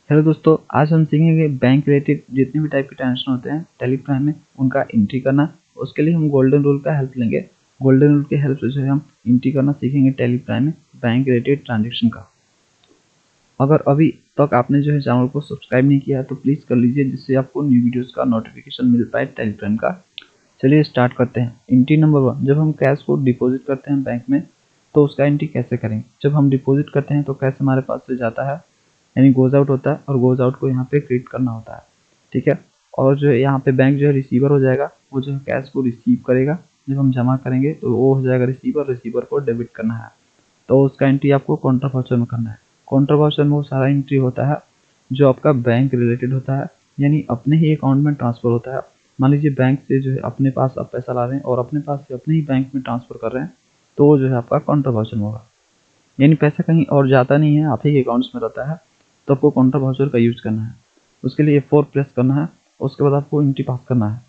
Hello दोस्तों, आज हम सीखेंगे बैंक रिलेटेड जितने भी टाइप के ट्रांजेक्शन होते हैं टेलीग्राम में उनका एंट्री करना। उसके लिए हम गोल्डन रूल का हेल्प लेंगे। गोल्डन रूल के हेल्प से जो है हम एंट्री करना सीखेंगे टेलीग्राम में बैंक रिलेटेड ट्रांजेक्शन का। अगर अभी तक आपने जो है चैनल को सब्सक्राइब नहीं किया है तो प्लीज़ कर लीजिए, जिससे आपको न्यू वीडियोज़ का नोटिफिकेशन मिल पाए टेलीग्राम का। चलिए स्टार्ट करते हैं। एंट्री नंबर 1, जब हम कैश को डिपॉजिट करते हैं बैंक में तो उसका एंट्री कैसे करेंगे। जब हम डिपॉजिट करते हैं तो कैश हमारे पास से जाता है, यानी गोज आउट होता है, और गोज आउट को यहाँ पे क्रेडिट करना होता है, ठीक है। और जो है यहाँ पे बैंक जो है रिसीवर हो जाएगा, वो जो है कैश को रिसीव करेगा। जब हम जमा करेंगे तो वो हो जाएगा रिसीवर, रिसीवर को डेबिट करना है, तो उसका एंट्री आपको काउंटर वाउचर में करना है। काउंटर वाउचर में वो सारा एंट्री होता है जो आपका बैंक रिलेटेड होता है, यानी अपने ही अकाउंट में ट्रांसफर होता है। मान लीजिए बैंक से जो है अपने पास आप पैसा ला रहे हैं और अपने पास से अपने ही बैंक में ट्रांसफर कर रहे हैं, तो वो जो है आपका काउंटर वाउचर में होगा, यानी पैसा कहीं और जाता नहीं है, आप ही अकाउंट्स में रहता है। तो आपको काउंटर वाउचर का यूज करना है। उसके लिए F4 प्रेस करना है, उसके बाद आपको एंट्री पास करना है।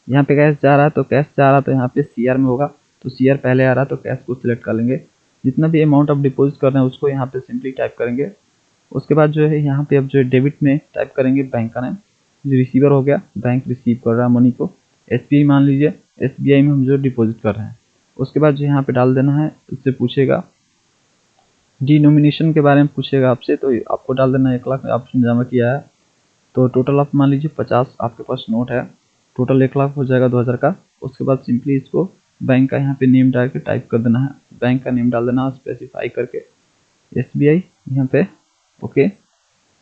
यहाँ पे कैश जा रहा है तो कैश जा रहा है तो यहाँ पे CR में होगा, तो CR पहले आ रहा है तो कैश को सिलेक्ट कर लेंगे। जितना भी अमाउंट आप डिपॉजिट कर रहे हैं उसको यहाँ पे सिंपली टाइप करेंगे। उसके बाद जो है यहाँ पे अब जो है डेबिट में टाइप करेंगे बैंक का नेम। जो रिसीवर हो गया, बैंक रिसीव कर रहा है मनी को। SBI मान लीजिए, SBI में हम जो डिपॉजिट कर रहे हैं। उसके बाद जो यहाँ पे डाल देना है, उससे पूछेगा डिनोमिनेशन के बारे में पूछेगा आपसे, तो आपको डाल देना 1 लाख आपने जमा किया है। तो टोटल आप मान लीजिए 50 आपके पास नोट है, टोटल 1 लाख हो जाएगा 2000 का। उसके बाद सिंपली इसको बैंक का यहाँ पे नेम डाल के टाइप कर देना है, बैंक का नेम डाल देना स्पेसिफाई करके SBI यहाँ पे, ओके।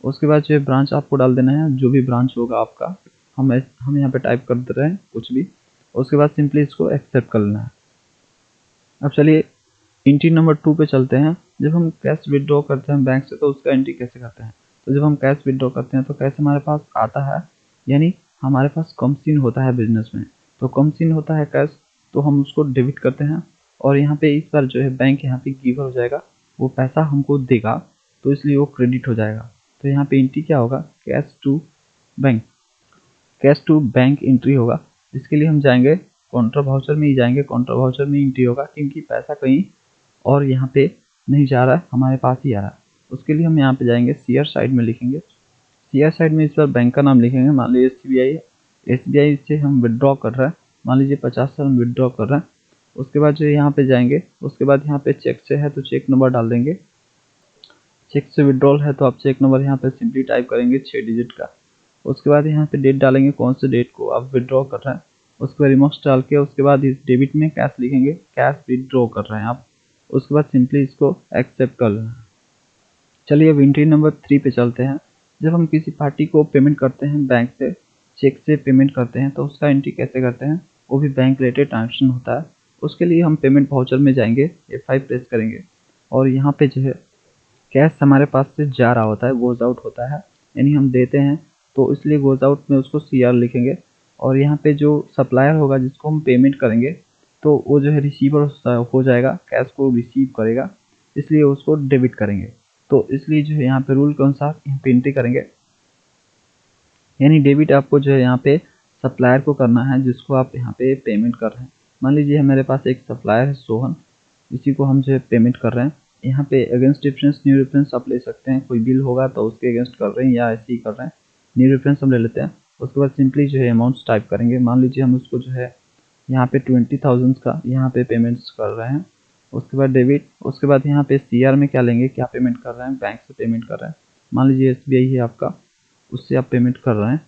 उसके बाद जो ब्रांच आपको डाल देना है, जो भी ब्रांच होगा आपका, हम यहाँ पे टाइप कर दे रहे हैं कुछ भी। उसके बाद सिंपली इसको एक्सेप्ट कर लेना है। अब चलिए एंट्री नंबर 2 पे चलते हैं। जब हम कैश विड्रॉ करते हैं बैंक से तो उसका एंट्री कैसे करते हैं। तो जब हम कैश विड्रॉ करते हैं तो कैश हमारे पास आता है, यानी हमारे पास कम सीन होता है बिजनेस में, तो कम सीन होता है कैश, तो हम उसको डेबिट करते हैं। और यहाँ पे इस बार जो है बैंक यहाँ पे गिवर हो जाएगा, वो पैसा हमको देगा, तो इसलिए वो क्रेडिट हो जाएगा। तो यहाँ पे एंट्री क्या होगा, cash to bank, cash to bank entry होगा। इसके लिए हम जाएंगे काउंटर वाउचर में ही जाएंगे, काउंटर वाउचर में एंट्री होगा, क्योंकि पैसा कहीं और यहाँ पे नहीं जा रहा है, हमारे पास ही आ रहा है। उसके लिए हम यहाँ पे जाएंगे CR साइड में लिखेंगे। CR साइड में इस बार बैंक का नाम लिखेंगे, मान लीजिए SBI से हम विड्रॉ कर रहे हैं, मान लीजिए 50 से हम विड्रॉ कर रहे हैं। उसके बाद जो यहाँ पे जाएंगे, उसके बाद यहाँ पे चेक से है तो चेक नंबर डाल देंगे। चेक से विड्रॉल है तो आप चेक नंबर यहाँ पे सिंपली टाइप करेंगे 6 डिजिट का। उसके बाद यहाँ पे डेट डालेंगे, कौन से डेट को आप विड्रॉ कर रहे हैं। उसके बाद रिमोट्स डाल के उसके बाद इस डेबिट में कैश लिखेंगे, कैश विड्रॉ कर रहे हैं आप। उसके बाद सिंपली इसको एक्सेप्ट कर लेना। चलिए अब एंट्री नंबर 3 पे चलते हैं। जब हम किसी पार्टी को पेमेंट करते हैं बैंक से, चेक से पेमेंट करते हैं, तो उसका एंट्री कैसे करते हैं, वो भी बैंक रिलेटेड ट्रांजेक्शन होता है। उसके लिए हम पेमेंट वाउचर में जाएंगे, F5 प्रेस करेंगे, और यहाँ पे जो है कैश हमारे पास से जा रहा होता है, गोज आउट होता है, यानी हम देते हैं, तो इसलिए गोज आउट में उसको CR लिखेंगे। और यहाँ पे जो सप्लायर होगा जिसको हम पेमेंट करेंगे, तो वो जो है रिसीवर हो जाएगा, कैश को रिसीव करेगा, इसलिए उसको डेबिट करेंगे। तो इसलिए जो है यहाँ पे रूल के अनुसार यहाँ पे एंट्री करेंगे, यानी डेबिट आपको जो है यहाँ पे सप्लायर को करना है जिसको आप यहाँ पे पेमेंट कर रहे हैं। मान लीजिए मेरे पास एक सप्लायर है सोहन, इसी को हम जो है पेमेंट कर रहे हैं। यहाँ पे अगेंस्ट रेफरेंस, न्यू रेफरेंस आप ले सकते हैं, कोई बिल होगा तो उसके अगेंस्ट कर रहे हैं या ऐसे ही कर रहे हैं। न्यू रेफरेंस हम ले लेते हैं। उसके बाद सिंपली जो है अमाउंट्स टाइप करेंगे। मान लीजिए हम उसको जो है यहाँ पे 20,000 का यहाँ पे पेमेंट्स कर रहे हैं। उसके बाद डेबिट, उसके बाद यहाँ पे CR में क्या लेंगे, क्या पेमेंट कर रहे हैं, बैंक से पेमेंट कर रहे हैं, मान लीजिए SBI है आपका, उससे आप पेमेंट कर रहे हैं।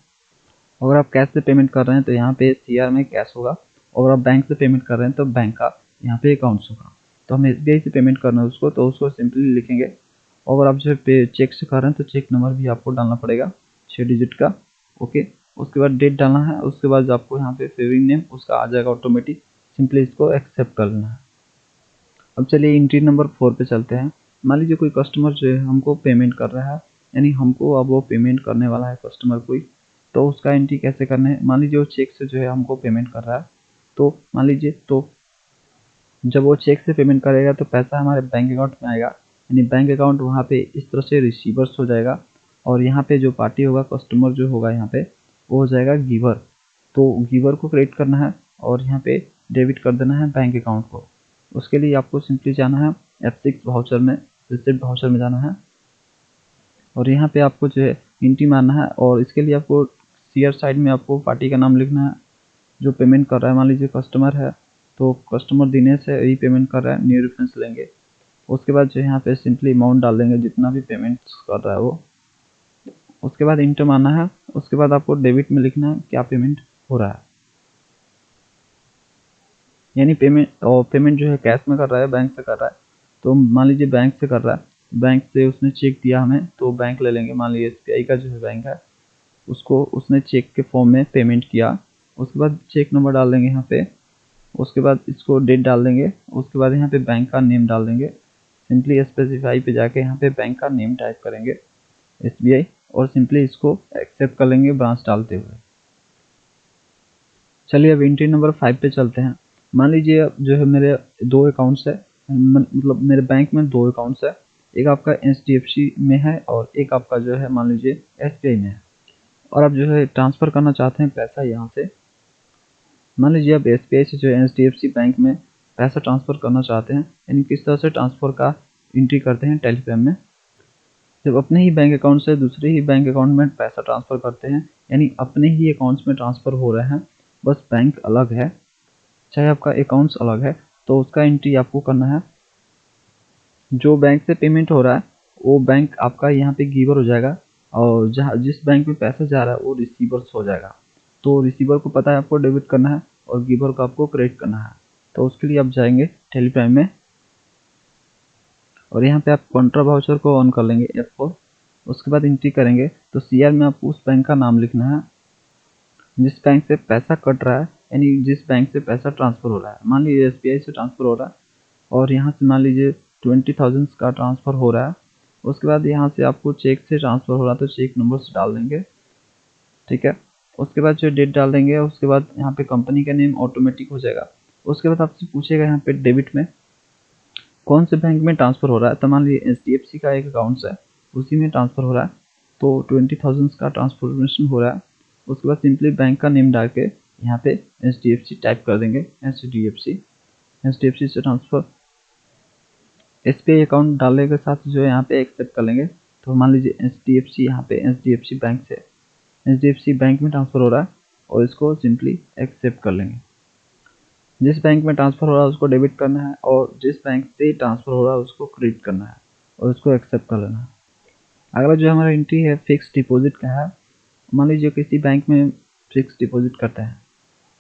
अगर आप कैश से पेमेंट कर रहे हैं तो यहाँ पे CR में कैश होगा, और आप बैंक से पेमेंट कर रहे हैं तो बैंक का यहाँ पे अकाउंट्स होगा। तो हम SBI से पेमेंट करना है उसको, तो उसको सिंपली लिखेंगे। अगर आप जो है चेक से कर रहे हैं तो चेक नंबर भी आपको डालना पड़ेगा 6 डिजिट का, ओके। उसके बाद डेट डालना है, उसके बाद आपको यहाँ पे फेवरिंग नेम उसका आ जाएगा ऑटोमेटिक, सिंपली इसको एक्सेप्ट कर लेना है। अब चलिए एंट्री नंबर 4 पे चलते हैं। मान लीजिए कोई कस्टमर जो है हमको पेमेंट कर रहा है, यानी हमको अब वो पेमेंट करने वाला है कस्टमर कोई, तो उसका एंट्री कैसे करना है। मान लीजिए वो चेक से जो है हमको पेमेंट कर रहा है, तो मान लीजिए, तो जब वो चेक से पेमेंट करेगा तो पैसा हमारे बैंक अकाउंट में आएगा, यानी बैंक अकाउंट वहाँ पे इस तरह से रिसीवर्स हो जाएगा, और यहाँ पे जो पार्टी होगा, कस्टमर जो होगा यहाँ पे, वो हो जाएगा गिवर। तो गिवर को क्रेडिट करना है और यहाँ पे डेबिट कर देना है बैंक अकाउंट को। उसके लिए आपको सिंपली जाना है F6 वाउचर में, रिसिप्ट वाउचर में जाना है। और यहाँ पे आपको जो है एंट्री मारना है, और इसके लिए आपको शेयर साइड में आपको पार्टी का नाम लिखना है जो पेमेंट कर रहा है। मान लीजिए कस्टमर है, तो कस्टमर दिनेश है, यही पेमेंट कर रहा है, न्यू रेफरेंस लेंगे। उसके बाद जो यहाँ पे सिंपली अमाउंट डाल देंगे जितना भी पेमेंट कर रहा है वो। उसके बाद इंटर मारना है। उसके बाद आपको डेबिट में लिखना है क्या पेमेंट हो रहा है, यानी पेमेंट जो है कैश में कर रहा है, बैंक से कर रहा है। तो मान लीजिए बैंक से कर रहा है, बैंक से उसने चेक दिया हमें, तो बैंक ले लेंगे। मान लीजिए SBI का जो है बैंक है, उसको उसने चेक के फॉर्म में पेमेंट किया। उसके बाद चेक नंबर डाल देंगे यहाँ पे। उसके बाद इसको डेट डाल देंगे। उसके बाद यहाँ पे बैंक का नेम डाल देंगे। सिंपली स्पेसिफाई पे जाके यहाँ पे बैंक का नेम टाइप करेंगे SBI, और सिंपली इसको एक्सेप्ट कर लेंगे ब्रांच डालते हुए। चलिए अब एंट्री नंबर 5 पे चलते हैं। मान लीजिए जो है मेरे 2 अकाउंट्स है, मतलब मेरे बैंक में 2 अकाउंट्स है। एक आपका HDFC में है और एक आपका जो है मान लीजिए SBI में है। और आप जो है ट्रांसफ़र करना चाहते हैं पैसा यहाँ से। मान लीजिए आप SBI से जो है HDFC बैंक में पैसा ट्रांसफ़र करना चाहते हैं, यानी किस तरह से ट्रांसफ़र का एंट्री करते हैं टेलीग्राम में। जब अपने ही बैंक अकाउंट से दूसरे ही बैंक अकाउंट में पैसा ट्रांसफ़र करते हैं, यानी अपने ही अकाउंट्स में ट्रांसफ़र हो रहे हैं, बस बैंक अलग है, चाहे आपका अकाउंट्स अलग है, तो उसका एंट्री आपको करना है। जो बैंक से पेमेंट हो रहा है वो बैंक आपका यहाँ पे गिवर हो जाएगा, और जहाँ जिस बैंक में पैसा जा रहा है वो रिसीवर्स हो जाएगा। तो रिसीवर को पता है आपको डेबिट करना है और गिवर को आपको क्रेडिट करना है। तो उसके लिए आप जाएंगे टेलीग्राम में, और यहाँ पे आप कॉन्ट्रा वाउचर को ऑन कर लेंगे F4। उसके बाद एंट्री करेंगे तो CR में आपको उस बैंक का नाम लिखना है जिस बैंक से पैसा कट रहा है, यानी जिस बैंक से पैसा ट्रांसफ़र हो रहा है। मान लीजिए SBI से ट्रांसफ़र हो रहा है और यहाँ से मान लीजिए 20,000 का ट्रांसफ़र हो रहा है। उसके बाद यहाँ से आपको चेक से ट्रांसफ़र हो रहा है तो चेक नंबर्स डाल देंगे, ठीक है। उसके बाद जो डेट डाल देंगे। उसके बाद यहाँ पे कंपनी का नेम ऑटोमेटिक हो जाएगा। उसके बाद आपसे पूछेगा यहाँ पे डेबिट में कौन से बैंक में ट्रांसफ़र हो रहा है। तो मान लीजिए HDFC का एक अकाउंट्स है, उसी में ट्रांसफ़र हो रहा है, तो 20,000 का ट्रांसफॉर्मेशन हो रहा है। उसके बाद सिंपली बैंक का नेम डाल के यहाँ पे HDFC टाइप कर देंगे, HDFC से ट्रांसफ़र। SBI अकाउंट डालने के साथ जो है यहाँ पे एक्सेप्ट कर लेंगे। तो मान लीजिए HDFC यहाँ पे HDFC बैंक से HDFC बैंक में ट्रांसफ़र हो रहा है, और इसको सिंपली एक्सेप्ट कर लेंगे। जिस बैंक में ट्रांसफ़र हो रहा है उसको डेबिट करना है, और जिस बैंक से ट्रांसफ़र हो रहा है उसको क्रेडिट करना है, और उसको एक्सेप्ट कर लेना है। अगला जो हमारा एंट्री है फिक्स डिपॉजिट का है। मान लीजिए किसी बैंक में फिक्स डिपॉजिट करते हैं,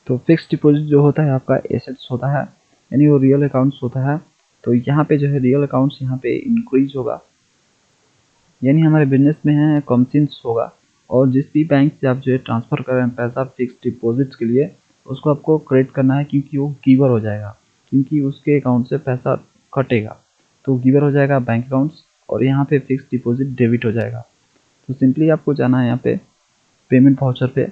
तो फिक्स डिपॉजिट जो होता है आपका एसेट्स होता है, यानी वो रियल अकाउंट्स होता है। तो यहाँ पे जो है रियल अकाउंट्स यहाँ पे इंक्रीज होगा, यानी हमारे बिजनेस में है कमीशंस होगा। और जिस भी बैंक से आप जो है ट्रांसफ़र कर रहे हैं पैसा फिक्स डिपॉजिट्स के लिए, उसको आपको क्रेडिट करना है, क्योंकि वो गिवर हो जाएगा, क्योंकि उसके अकाउंट से पैसा कटेगा तो गिवर हो जाएगा बैंक अकाउंट्स, और यहाँ पे फिक्स डिपॉजिट डेबिट हो जाएगा। तो सिंपली आपको जाना है यहाँ पे पेमेंट वाउचर पे।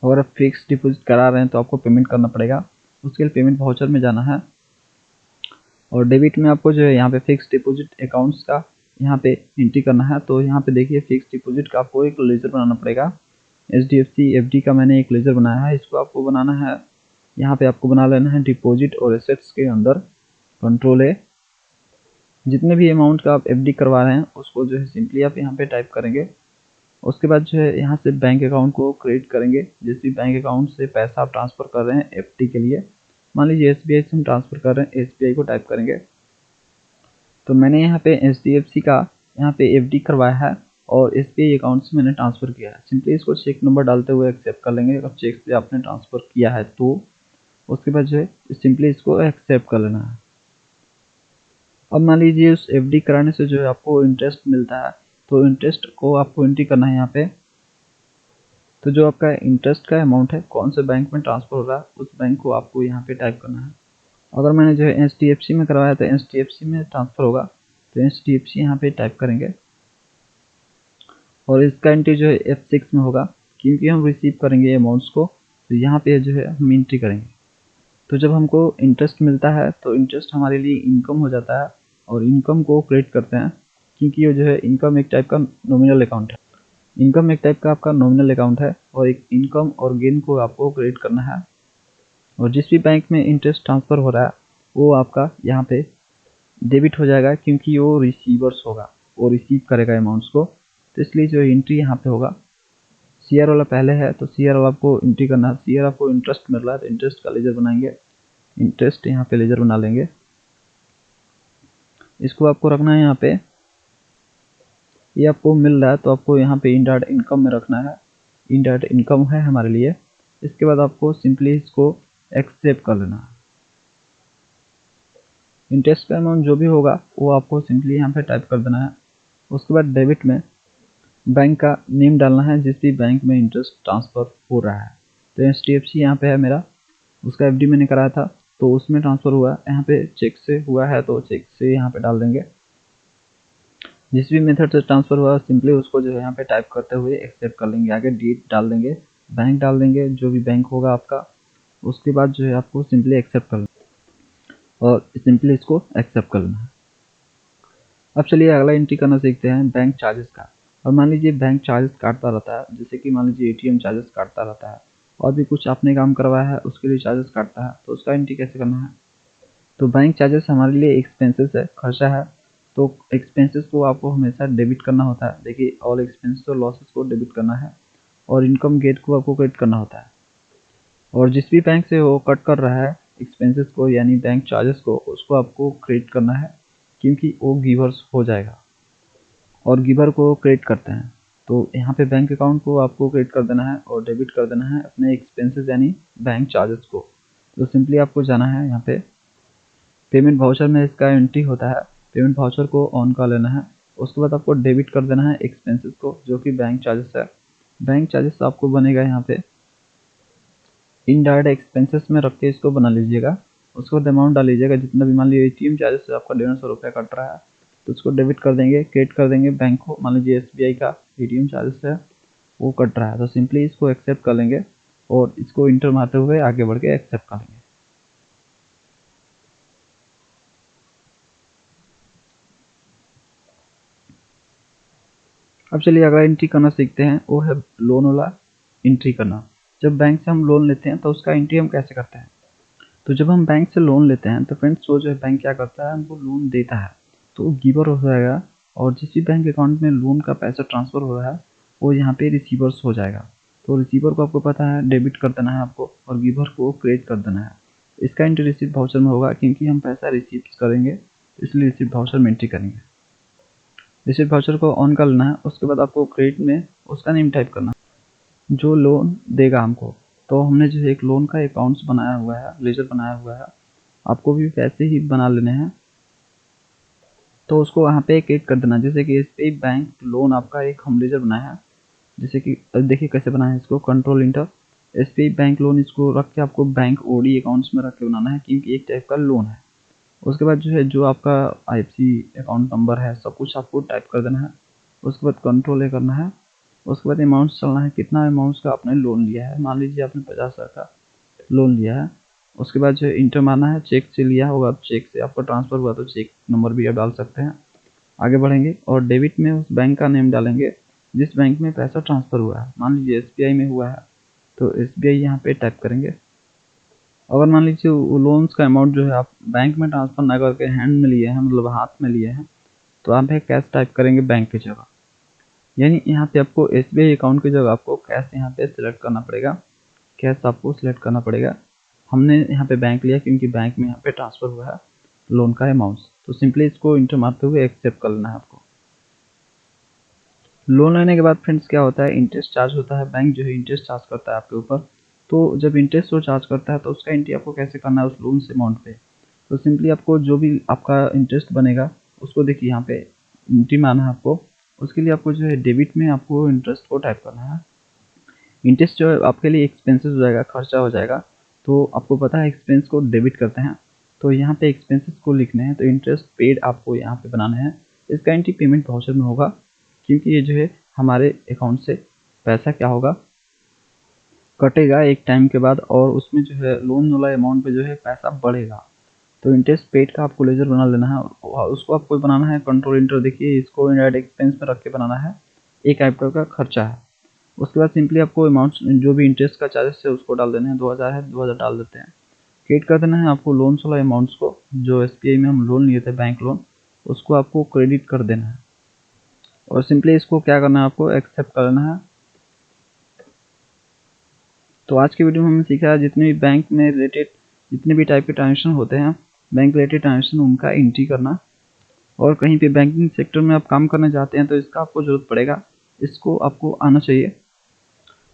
अगर आप फिक्स डिपॉजिट करा रहे हैं तो आपको पेमेंट करना पड़ेगा, उसके लिए पेमेंट वाउचर में जाना है। और डेबिट में आपको जो है यहाँ पे फिक्स डिपॉजिट अकाउंट्स का यहाँ पे एंट्री करना है। तो यहाँ पे देखिए फिक्स डिपॉजिट का आपको एक लेजर बनाना पड़ेगा। HDFC FD का मैंने एक लेजर बनाया है, इसको आपको बनाना है। यहाँ पे आपको बना लेना है डिपॉजिट और एसेट्स के अंदर कंट्रोल A। जितने भी अमाउंट का आप FD करवा रहे हैं उसको जो है सिंपली आप यहाँ पे टाइप करेंगे। उसके बाद जो है यहाँ से बैंक अकाउंट को क्रिएट करेंगे, जिस भी बैंक अकाउंट से पैसा आप ट्रांसफ़र कर रहे हैं FD के लिए। मान लीजिए SBI से हम ट्रांसफ़र कर रहे हैं, SBI को टाइप करेंगे। तो मैंने यहाँ पे HDFC का यहाँ पे FD करवाया है और SBI अकाउंट से मैंने ट्रांसफ़र किया है। सिंपली इसको चेक नंबर डालते हुए एक्सेप्ट कर लेंगे। अगर चेक से आपने ट्रांसफ़र किया है तो उसके बाद जो है सिंपली इसको एक्सेप्ट कर लेना है। अब मान लीजिए उस FD कराने से जो है आपको इंटरेस्ट मिलता है, तो इंटरेस्ट को आपको एंट्री करना है यहाँ पे। तो जो आपका इंटरेस्ट का अमाउंट है कौन से बैंक में ट्रांसफ़र हो रहा है उस बैंक को आपको यहाँ पे टाइप करना है। अगर मैंने जो है HDFC में करवाया तो HDFC में ट्रांसफ़र होगा, तो HDFC यहाँ पे टाइप करेंगे। और इसका एंट्री जो है F6 में होगा, क्योंकि हम रिसीव करेंगे अमाउंट्स को, तो यहाँ पे जो है हम एंट्री करेंगे। तो जब हमको इंटरेस्ट मिलता है तो इंटरेस्ट हमारे लिए इनकम हो जाता है, और इनकम को क्रेडिट करते हैं, क्योंकि ये जो है इनकम एक टाइप का नॉमिनल अकाउंट है। इनकम एक टाइप का आपका नॉमिनल अकाउंट है, और एक इनकम और गेन को आपको क्रेडिट करना है। और जिस भी बैंक में इंटरेस्ट ट्रांसफ़र हो रहा है वो आपका यहाँ पे डेबिट हो जाएगा, क्योंकि वो रिसीवर्स होगा। वो रिसीव करेगा अमाउंट्स को। तो इसलिए जो एंट्री यहाँ पे होगा, सीआर वाला पहले है तो सीआर वाला आपको एंट्री करना है। सीआर आपको इंटरेस्ट मिल रहा है तो इंटरेस्ट का लेजर बनाएंगे, इंटरेस्ट यहाँ पे लेजर बना लेंगे। इसको आपको रखना है यहाँ पे, ये आपको मिल रहा है तो आपको यहाँ पे इनडायरेक्ट इनकम में रखना है, इनडायरेक्ट इनकम है हमारे लिए। इसके बाद आपको सिंपली इसको एक्सेप्ट कर लेना है। इंटरेस्ट का अमाउंट जो भी होगा वो आपको सिंपली यहाँ पे टाइप कर देना है। उसके बाद डेबिट में बैंक का नेम डालना है जिस भी बैंक में इंटरेस्ट ट्रांसफ़र हो रहा है। तो HDFC यहाँ पे है मेरा, उसका FD मैंने कराया था तो उसमें ट्रांसफ़र हुआ है। यहाँ पे चेक से हुआ है तो चेक से यहाँ पे डाल देंगे। जिस भी मेथड से ट्रांसफ़र हुआ सिंपली उसको जो है यहाँ पे टाइप करते हुए एक्सेप्ट कर लेंगे। आगे डेट डाल देंगे, बैंक डाल देंगे, जो भी बैंक होगा आपका। उसके बाद जो है आपको सिंपली एक्सेप्ट कर लेना और सिंपली इसको एक्सेप्ट कर लेना है। अब चलिए अगला एंट्री करना सीखते हैं बैंक चार्जेस का। और मान लीजिए बैंक चार्जेस काटता रहता है, जैसे कि मान लीजिए ATM चार्जेस काटता रहता है और भी कुछ आपने काम करवाया है उसके लिए चार्जेस काटता है, तो उसका एंट्री कैसे करना है। तो बैंक चार्जेस हमारे लिए एक्सपेंसेस है, खर्चा है। तो एक्सपेंसेस को आपको हमेशा डेबिट करना होता है। देखिए ऑल एक्सपेंसेस और लॉसेस को डेबिट करना है और इनकम गेट को आपको क्रेडिट करना होता है। और जिस भी बैंक से वो कट कर रहा है एक्सपेंसेस को यानी बैंक चार्जेस को, उसको आपको क्रेडिट करना है क्योंकि वो गिवर्स हो जाएगा और गिवर को क्रेडिट करते हैं। तो यहाँ पे बैंक अकाउंट को आपको क्रेडिट कर देना है और डेबिट कर देना है अपने एक्सपेंसेस यानी बैंक चार्जेस को। तो सिंपली आपको जाना है यहाँ पे पेमेंट वाउचर में, इसका एंट्री होता है। पेमेंट वाउचर को ऑन कर लेना है। उसके बाद आपको डेबिट कर देना है एक्सपेंसेस को जो कि बैंक चार्जेस है। बैंक चार्जेस आपको बनेगा यहाँ पे इनडायरेक्ट एक्सपेंसेस में रख के इसको बना लीजिएगा। उसके बाद अमाउंट डाल लीजिएगा जितना भी, मान लीजिए ATM चार्जेस से आपका 150 रुपये कट रहा है तो उसको डेबिट कर देंगे, क्रेडिट कर देंगे बैंक को। मान लीजिए SBI का ATM चार्जेस है वो कट रहा है तो सिंपली इसको एक्सेप्ट कर लेंगे और इसको इंटर मारते हुए आगे बढ़ के एक्सेप्ट कर लेंगे। अब चलिए अगला एंट्री करना सीखते हैं, वो है लोन वाला एंट्री करना। जब बैंक से हम लोन लेते हैं तो उसका एंट्री हम कैसे करते हैं। तो जब हम बैंक से लोन लेते हैं तो फ्रेंड्स वो जो है बैंक क्या करता है, हमको लोन देता है तो वो गिवर हो जाएगा और जिस भी बैंक अकाउंट में लोन का पैसा ट्रांसफ़र हो रहा है वो यहाँ पे रिसीवर्स हो जाएगा। तो रिसीवर को आपको पता है डेबिट कर देना है आपको और गिवर को क्रेडिट कर देना है। इसका एंट्री रिसीप्ट वाउचर में होगा क्योंकि हम पैसा रिसीव करेंगे इसलिए रिसीप्ट वाउचर में एंट्री करेंगे। रिसीप्ट वाउचर को ऑन कर लेना है। उसके बाद आपको क्रेडिट में उसका नेम टाइप करना है जो लोन देगा हमको। तो हमने जो एक लोन का अकाउंट्स बनाया हुआ है, लेजर बनाया हुआ है, आपको भी वैसे ही बना लेने हैं। तो उसको वहाँ पे क्लिक कर देना, जैसे कि SBI बैंक लोन आपका एक हम लेजर बनाया है। जैसे कि देखिए कैसे बनाया है, इसको control inter SBI bank loan, इसको रख के आपको बैंक OD अकाउंट्स में रख के बनाना है क्योंकि एक टाइप का लोन है। उसके बाद जो है जो आपका IFSC अकाउंट नंबर है सब कुछ आपको टाइप कर देना है। उसके बाद कंट्रोल ए करना है। उसके बाद अमाउंट्स चलना है, कितना अमाउंट्स का आपने लोन लिया है। मान लीजिए आपने 50,000 का लोन लिया है। उसके बाद जो है इंटर मारना है, चेक से लिया होगा, चेक से आपका ट्रांसफ़र हुआ तो चेक नंबर भी आप डाल सकते हैं। आगे बढ़ेंगे और डेबिट में उस बैंक का नेम डालेंगे जिस बैंक में पैसा ट्रांसफ़र हुआ है। मान लीजिए SBI में हुआ है तो SBI यहाँ पे टाइप करेंगे। अगर मान लीजिए वो लोन्स का अमाउंट जो है आप बैंक में ट्रांसफ़र ना करके हैंड में लिए हैं, मतलब हाथ में लिए हैं, तो आप कैश टाइप करेंगे बैंक की जगह। यानी यहाँ पे आपको SBI अकाउंट की जगह आपको कैश यहाँ पे सिलेक्ट करना पड़ेगा, कैश आपको सिलेक्ट करना पड़ेगा। हमने यहाँ पे बैंक लिया क्योंकि बैंक में यहाँ पे ट्रांसफ़र हुआ है लोन का अमाउंट। तो सिंपली इसको इंटर मारते हुए एक्सेप्ट कर लेना है आपको। लोन लेने के बाद फ्रेंड्स क्या होता है, इंटरेस्ट चार्ज होता है। बैंक जो है इंटरेस्ट चार्ज करता है आपके ऊपर। तो जब इंटरेस्ट वो चार्ज करता है तो उसका एंट्री आपको कैसे करना है उस लोन से अमाउंट पे। तो सिंपली आपको जो भी आपका इंटरेस्ट बनेगा उसको देखिए यहाँ पे एंट्री मारना है आपको। उसके लिए आपको जो है डेबिट में आपको इंटरेस्ट को टाइप करना है। इंटरेस्ट जो है आपके लिए एक्सपेंसेस हो जाएगा, खर्चा हो जाएगा। तो आपको पता है एक्सपेंस को डेबिट करते हैं तो यहाँ पे एक्सपेंसेस को लिखने हैं। तो इंटरेस्ट पेड आपको यहाँ पे बनाना है। इसका एंट्री पेमेंट वाउचर में होगा क्योंकि ये जो है हमारे अकाउंट से पैसा क्या होगा, कटेगा एक टाइम के बाद और उसमें जो है लोन वाला अमाउंट पे जो है पैसा बढ़ेगा। तो इंटरेस्ट पेड का आपको लेजर बना लेना है और उसको आपको बनाना है कंट्रोल इंटर। देखिए इसको इनडायरेक्ट एक्सपेंस में रख के बनाना है, एक टाइप का खर्चा है। उसके बाद सिंपली आपको अमाउंट जो भी इंटरेस्ट का चार्जेस है उसको डाल देना है। 2000 है 2000 डाल देते हैं। क्रेडिट कर देना है आपको लोन्स वाला अमाउंट्स को, जो SBI में हम लोन लिए थे बैंक लोन, उसको आपको क्रेडिट कर देना है। और सिंपली इसको क्या करना है, आपको एक्सेप्ट कर लेना है। तो आज की वीडियो में हमने सीखा है जितने भी बैंक में रिलेटेड जितने भी टाइप के ट्रांजेक्शन होते हैं, बैंक रिलेटेड ट्रांजेक्शन, उनका एंट्री करना। और कहीं पे बैंकिंग सेक्टर में आप काम करना चाहते हैं तो इसका आपको ज़रूरत पड़ेगा, इसको आपको आना चाहिए।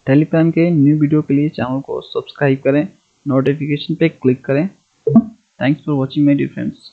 टेलीग्राम के न्यू वीडियो के लिए चैनल को सब्सक्राइब करें, नोटिफिकेशन पे क्लिक करें। Thanks for watching my dear friends.